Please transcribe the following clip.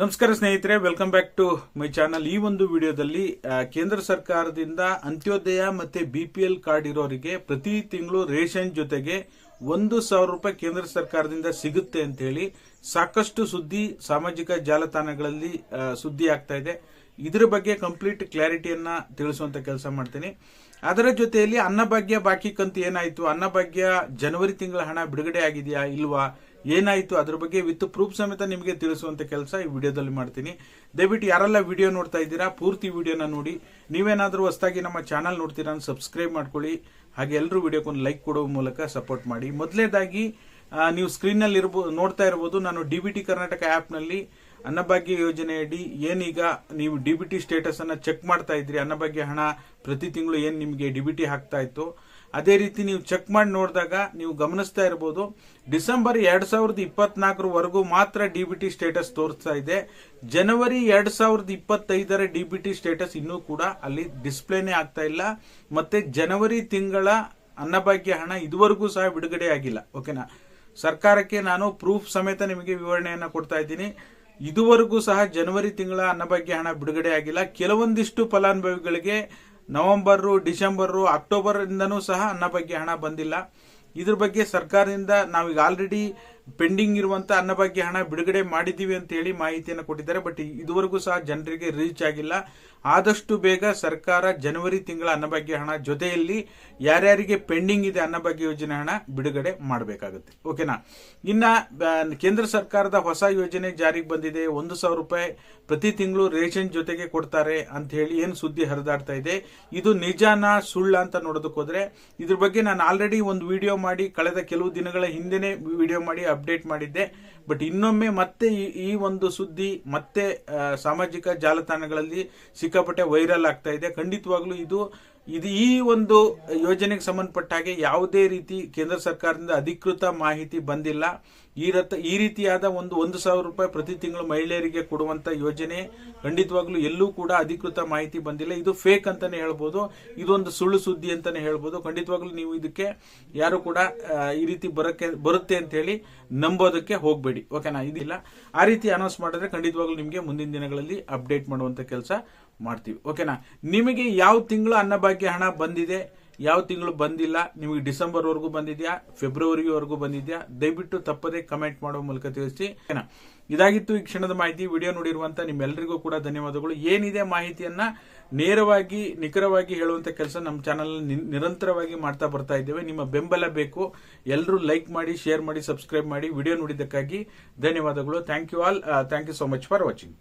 ನಮಸ್ಕಾರ ಸ್ನೇಹಿತರೆ, welcome back to my channel. ಈ ಒಂದು ವಿಡಿಯೋದಲ್ಲಿ ಕೇಂದ್ರ ಸರ್ಕಾರದಿಂದ ಅಂತ್ಯೋದಯ ಮತ್ತೆ ಬಿಪಿಎಲ್ ಕಾರ್ಡ್ ಇರೋರಿಗೆ ಪ್ರತಿ ತಿಂಗಳು ರೇಷನ್ ಜೊತೆಗೆ 1,000 ರೂಪಾಯಿ ಕೇಂದ್ರ ಸರ್ಕಾರದಿಂದ ಸಿಗುತ್ತೆ ಅಂತ ಹೇಳಿ ಸಾಕಷ್ಟು ಸುದ್ದಿ ಸಾಮಾಜಿಕ ಜಾಲತಾಣಗಳಲ್ಲಿ ಸುದ್ದಿ ಆಗ್ತಾ ಇದೆ. ಇದರ ಬಗ್ಗೆ ಕಂಪ್ಲೀಟ್ ಕ್ಲಾರಿಟಿಯನ್ನ ತಿಳಿಸುವಂತ ಕೆಲಸ ಮಾಡ್ತೀನಿ. ಅದರ ಜೊತೆಯಲ್ಲಿ ಅನ್ನಭಾಗ್ಯ ಬಾಕಿ ಕಂತು ಏನಾಯ್ತು, ಅನ್ನಭಾಗ್ಯ ಜನವರಿ ತಿಂಗಳ ಹಣ ಬಿಡುಗಡೆ ಆಗಿದೆಯಾ ಇಲ್ವಾ, ಏನಾಯ್ತು, ಅದ್ರ ಬಗ್ಗೆ ವಿತ್ ಪ್ರೂಫ್ ಸಮೇತ ನಿಮಗೆ ತಿಳಿಸುವಂತ ಕೆಲಸ ಈ ವಿಡಿಯೋದಲ್ಲಿ ಮಾಡ್ತೀನಿ. ದಯವಿಟ್ಟು ಯಾರೆಲ್ಲ ವಿಡಿಯೋ ನೋಡ್ತಾ ಇದ್ದೀರಾ ಪೂರ್ತಿ ವಿಡಿಯೋನ ನೋಡಿ. ನೀವೇನಾದ್ರೂ ಹೊಸದಾಗಿ ನಮ್ಮ ಚಾನಲ್ ನೋಡ್ತೀರಾ ಸಬ್ಸ್ಕ್ರೈಬ್ ಮಾಡ್ಕೊಳ್ಳಿ. ಹಾಗೆ ಎಲ್ಲರೂ ವಿಡಿಯೋಕ್ಕೊಂದು ಲೈಕ್ ಕೊಡುವ ಮೂಲಕ ಸಪೋರ್ಟ್ ಮಾಡಿ. ಮೊದಲನೇದಾಗಿ ನೀವು ಸ್ಕ್ರೀನ್ ನಲ್ಲಿ ನೋಡ್ತಾ ಇರಬಹುದು, ನಾನು ಡಿಬಿಟಿ ಕರ್ನಾಟಕ ಆಪ್ ನಲ್ಲಿ ಅನ್ನಭಾಗ್ಯ ಯೋಜನೆಯಡಿ ಏನೀಗ ನೀವು ಡಿಬಿಟಿ ಸ್ಟೇಟಸ್ ಅನ್ನ ಚೆಕ್ ಮಾಡ್ತಾ ಇದ್ರಿ, ಅನ್ನಭಾಗ್ಯ ಹಣ ಪ್ರತಿ ತಿಂಗಳು ಏನ್ ನಿಮಗೆ ಡಿಬಿಟಿ ಹಾಕ್ತಾ ಇತ್ತು, ಅದೇ ರೀತಿ ನೀವು ಚೆಕ್ ಮಾಡಿ ನೋಡಿದಾಗ ನೀವು ಗಮನಿಸ್ತಾ ಇರಬಹುದು ಡಿಸೆಂಬರ್ 2024 ಮಾತ್ರ ಡಿಬಿಟಿ ಸ್ಟೇಟಸ್ ತೋರಿಸ್ತಾ ಇದೆ. ಜನವರಿ 2025 ಡಿಬಿಟಿ ಸ್ಟೇಟಸ್ ಇನ್ನೂ ಕೂಡ ಅಲ್ಲಿ ಡಿಸ್ಪ್ಲೇನೇ ಆಗ್ತಾ ಇಲ್ಲ. ಮತ್ತೆ ಜನವರಿ ತಿಂಗಳ ಅನ್ನಭಾಗ್ಯ ಹಣ ಇದುವರೆಗೂ ಸಹ ಬಿಡುಗಡೆ ಆಗಿಲ್ಲ. ಓಕೆನಾ, ಸರ್ಕಾರಕ್ಕೆ ನಾನು ಪ್ರೂಫ್ ಸಮೇತ ನಿಮಗೆ ವಿವರಣೆಯನ್ನ ಕೊಡ್ತಾ ಇದ್ದೀನಿ. ಇದುವರೆಗೂ ಸಹ ಜನವರಿ ತಿಂಗಳ ಅನ್ನಭಾಗ್ಯ ಹಣ ಬಿಡುಗಡೆ ಆಗಿಲ್ಲ. ಕೆಲವೊಂದಿಷ್ಟು ಫಲಾನುಭವಿಗಳಿಗೆ ನವೆಂಬರ್, ಡಿಸೆಂಬರ್, ಅಕ್ಟೋಬರ್ ಇಂದನೂ ಸಹ ಅನ್ನಭಾಗ್ಯ ಹಣ ಬಂದಿಲ್ಲ. ಇದ್ರ ಬಗ್ಗೆ ಸರ್ಕಾರದಿಂದ ನಾವೀಗ ಆಲ್ರೆಡಿ ಪೆಂಡಿಂಗ್ ಇರುವಂತ ಅನ್ನಭಾಗ್ಯ ಹಣ ಬಿಡುಗಡೆ ಮಾಡಿದೀವಿ ಅಂತ ಹೇಳಿ ಮಾಹಿತಿಯನ್ನು ಕೊಟ್ಟಿದ್ದಾರೆ. ಬಟ್ ಇದುವರೆಗೂ ಸಹ ಜನರಿಗೆ ರೀಚ್ ಆಗಿಲ್ಲ. ಆದಷ್ಟು ಬೇಗ ಸರ್ಕಾರ ಜನವರಿ ತಿಂಗಳ ಅನ್ನಭಾಗ್ಯ ಹಣ ಜೊತೆಯಲ್ಲಿ ಯಾರ್ಯಾರಿಗೆ ಪೆಂಡಿಂಗ್ ಇದೆ ಅನ್ನಭಾಗ್ಯ ಯೋಜನೆ ಹಣ ಬಿಡುಗಡೆ ಮಾಡಬೇಕಾಗುತ್ತೆ. ಓಕೆನಾ, ಇನ್ನ ಕೇಂದ್ರ ಸರ್ಕಾರದ ಹೊಸ ಯೋಜನೆ ಜಾರಿಗೆ ಬಂದಿದೆ. 1,000 ರೂಪಾಯಿ ಪ್ರತಿ ತಿಂಗಳು ರೇಷನ್ ಜೊತೆಗೆ ಕೊಡ್ತಾರೆ ಅಂತ ಹೇಳಿ ಏನ್ ಸುದ್ದಿ ಹರಿದಾಡ್ತಾ ಇದೆ, ಇದು ನಿಜಾನ ಸುಳ್ಳ ಅಂತ ನೋಡೋದಕ್ಕೆ ಹೋದ್ರೆ ಇದ್ರ ಬಗ್ಗೆ ನಾನು ಆಲ್ರೆಡಿ ಒಂದು ವಿಡಿಯೋ ಮಾಡಿ ಕಳೆದ ಕೆಲವು ದಿನಗಳ ಹಿಂದೆನೆ ವಿಡಿಯೋ ಮಾಡಿ ಅಪ್ಡೇಟ್ ಮಾಡಿದ್ದೆ. ಬಟ್ ಇನ್ನೊಮ್ಮೆ ಮತ್ತೆ ಈ ಒಂದು ಸುದ್ದಿ ಮತ್ತೆ ಸಾಮಾಜಿಕ ಜಾಲತಾಣಗಳಲ್ಲಿ ಸಿಕ್ಕಾಪಟ್ಟೆ ವೈರಲ್ ಆಗ್ತಾ ಇದೆ. ಖಂಡಿತವಾಗ್ಲೂ ಇದು ಈ ಒಂದು ಯೋಜನೆಗೆ ಸಂಬಂಧಪಟ್ಟ ಹಾಗೆ ಯಾವುದೇ ರೀತಿ ಕೇಂದ್ರ ಸರ್ಕಾರದಿಂದ ಅಧಿಕೃತ ಮಾಹಿತಿ ಬಂದಿಲ್ಲ. ಈ ರೀತಿಯಾದ 1,000 ರೂಪಾಯಿ ಪ್ರತಿ ತಿಂಗಳು ಮಹಿಳೆಯರಿಗೆ ಕೊಡುವಂತ ಯೋಜನೆ ಖಂಡಿತವಾಗ್ಲೂ ಎಲ್ಲೂ ಕೂಡ ಅಧಿಕೃತ ಮಾಹಿತಿ ಬಂದಿಲ್ಲ. ಇದು ಫೇಕ್ ಅಂತಾನೆ ಹೇಳ್ಬೋದು, ಇದೊಂದು ಸುಳ್ಳು ಸುದ್ದಿ ಅಂತಾನೆ ಹೇಳ್ಬೋದು. ಖಂಡಿತವಾಗ್ಲೂ ನೀವು ಇದಕ್ಕೆ ಯಾರು ಕೂಡ ಈ ರೀತಿ ಬರುತ್ತೆ ಅಂತ ಹೇಳಿ ನಂಬೋದಕ್ಕೆ ಹೋಗ್ಬೇಡಿ. ಓಕೆನಾ, ಇದಿಲ್ಲ ಆ ರೀತಿ ಅನೌನ್ಸ್ ಮಾಡಿದ್ರೆ ಖಂಡಿತವಾಗ್ಲೂ ನಿಮಗೆ ಮುಂದಿನ ದಿನಗಳಲ್ಲಿ ಅಪ್ಡೇಟ್ ಮಾಡುವಂತ ಕೆಲಸ ಮಾಡ್ತೀವಿ. ಓಕೆನಾ, ನಿಮಗೆ ಯಾವ ತಿಂಗಳು ಅನ್ನಭಾಗ್ಯ ಹಣ ಬಂದಿದೆ, ಯಾವ ತಿಂಗಳು ಬಂದಿಲ್ಲ, ನಿಮಗೆ ಡಿಸೆಂಬರ್ ವರೆಗೂ ಬಂದಿದ್ಯಾ, ಫೆಬ್ರವರಿವರೆಗೂ ಬಂದಿದ್ಯಾ, ದಯವಿಟ್ಟು ತಪ್ಪದೆ ಕಮೆಂಟ್ ಮಾಡುವ ಮೂಲಕ ತಿಳಿಸಿ. ಇದಾಗಿತ್ತು ಈ ಕ್ಷಣದ ಮಾಹಿತಿ. ವಿಡಿಯೋ ನೋಡಿರುವಂತ ನಿಮ್ಮೆಲ್ಲರಿಗೂ ಕೂಡ ಧನ್ಯವಾದಗಳು. ಏನಿದೆ ಮಾಹಿತಿಯನ್ನ ನೇರವಾಗಿ ನಿಖರವಾಗಿ ಹೇಳುವಂತ ಕೆಲಸ ನಮ್ಮ ಚಾನಲ್ ನಿರಂತರವಾಗಿ ಮಾಡ್ತಾ ಬರ್ತಾ ಇದ್ದೇವೆ. ನಿಮ್ಮ ಬೆಂಬಲ ಬೇಕು. ಎಲ್ಲರೂ ಲೈಕ್ ಮಾಡಿ, ಶೇರ್ ಮಾಡಿ, ಸಬ್ಸ್ಕ್ರೈಬ್ ಮಾಡಿ. ವಿಡಿಯೋ ನೋಡಿದ್ದಕ್ಕಾಗಿ ಧನ್ಯವಾದಗಳು. Thank you all. Thank you so much for watching.